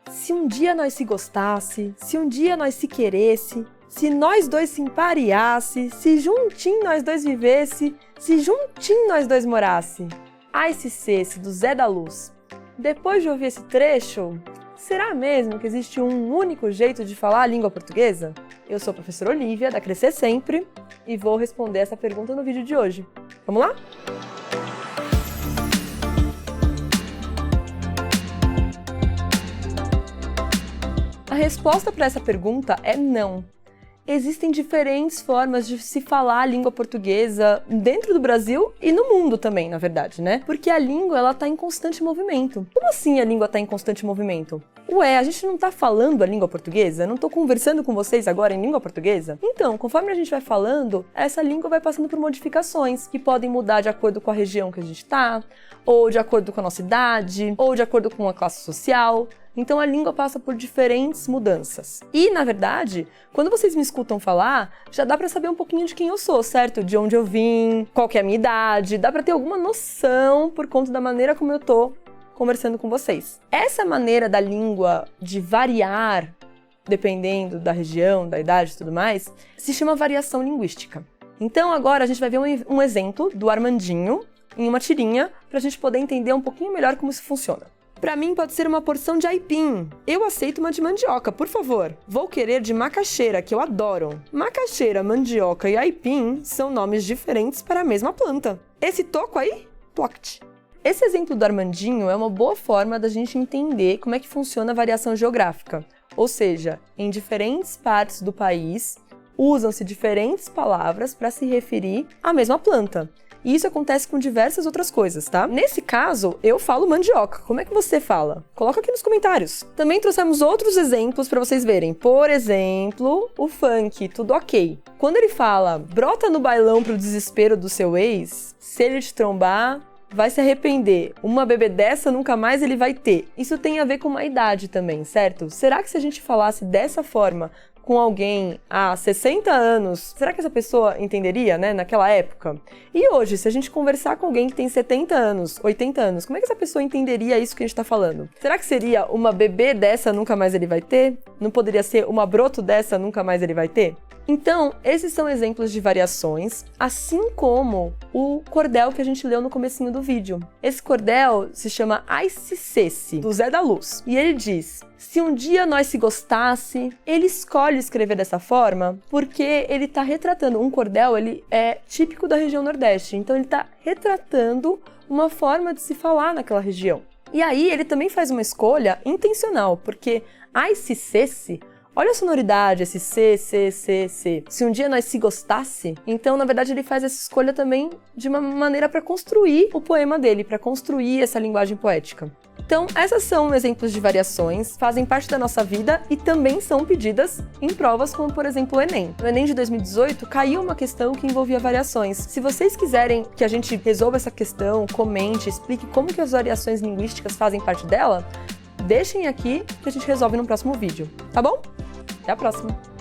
Se um dia nós se gostasse, se um dia nós se queresse, se nós dois se empareasse, se juntinho nós dois vivesse, se juntinho nós dois morasse. Ai, se cesse, do Zé da Luz. Depois de ouvir esse trecho, será mesmo que existe um único jeito de falar a língua portuguesa? Eu sou a professora Olivia, da Crescer Sempre, e vou responder essa pergunta no vídeo de hoje. Vamos lá? A resposta para essa pergunta é não. Existem diferentes formas de se falar a língua portuguesa dentro do Brasil e no mundo também, na verdade, né? Porque a língua, ela tá em constante movimento. Como assim a língua tá em constante movimento? Ué, a gente não tá falando a língua portuguesa? Não tô conversando com vocês agora em língua portuguesa? Então, conforme a gente vai falando, essa língua vai passando por modificações que podem mudar de acordo com a região que a gente tá, ou de acordo com a nossa idade, ou de acordo com a classe social. Então a língua passa por diferentes mudanças. E, na verdade, quando vocês me escutam falar, já dá pra saber um pouquinho de quem eu sou, certo? De onde eu vim, qual que é a minha idade, dá pra ter alguma noção por conta da maneira como eu tô conversando com vocês. Essa maneira da língua de variar, dependendo da região, da idade e tudo mais, se chama variação linguística. Então agora a gente vai ver um exemplo do Armandinho em uma tirinha pra gente poder entender um pouquinho melhor como isso funciona. Pra mim pode ser uma porção de aipim. Eu aceito uma de mandioca, por favor. Vou querer de macaxeira, que eu adoro. Macaxeira, mandioca e aipim são nomes diferentes para a mesma planta. Esse toco aí? Ploct. Esse exemplo do Armandinho é uma boa forma da gente entender como é que funciona a variação geográfica. Ou seja, em diferentes partes do país, usam-se diferentes palavras para se referir à mesma planta. E isso acontece com diversas outras coisas, tá? Nesse caso, eu falo mandioca. Como é que você fala? Coloca aqui nos comentários. Também trouxemos outros exemplos para vocês verem. Por exemplo, o funk, tudo ok. Quando ele fala, brota no bailão pro desespero do seu ex, se ele te trombar, vai se arrepender. Uma bebê dessa nunca mais ele vai ter. Isso tem a ver com uma idade também, certo? Será que se a gente falasse dessa forma com alguém há 60 anos, será que essa pessoa entenderia, né, naquela época? E hoje, se a gente conversar com alguém que tem 70 anos, 80 anos, como é que essa pessoa entenderia isso que a gente tá falando? Será que seria uma bebê dessa nunca mais ele vai ter? Não poderia ser uma broto dessa nunca mais ele vai ter? Então, esses são exemplos de variações, assim como o cordel que a gente leu no comecinho do vídeo. Esse cordel se chama Ai se cesse, do Zé da Luz. E ele diz, se um dia nós se gostasse, ele escolhe escrever dessa forma porque ele está retratando, um cordel ele é típico da região Nordeste, então ele está retratando uma forma de se falar naquela região. E aí ele também faz uma escolha intencional, porque ai se cesse, olha a sonoridade, esse C. Se um dia nós se gostasse, então, na verdade, ele faz essa escolha também de uma maneira para construir o poema dele, para construir essa linguagem poética. Então, essas são exemplos de variações, fazem parte da nossa vida e também são pedidas em provas como, por exemplo, o Enem. No Enem de 2018, caiu uma questão que envolvia variações. Se vocês quiserem que a gente resolva essa questão, comente, explique como que as variações linguísticas fazem parte dela, deixem aqui que a gente resolve no próximo vídeo, tá bom? Até a próxima!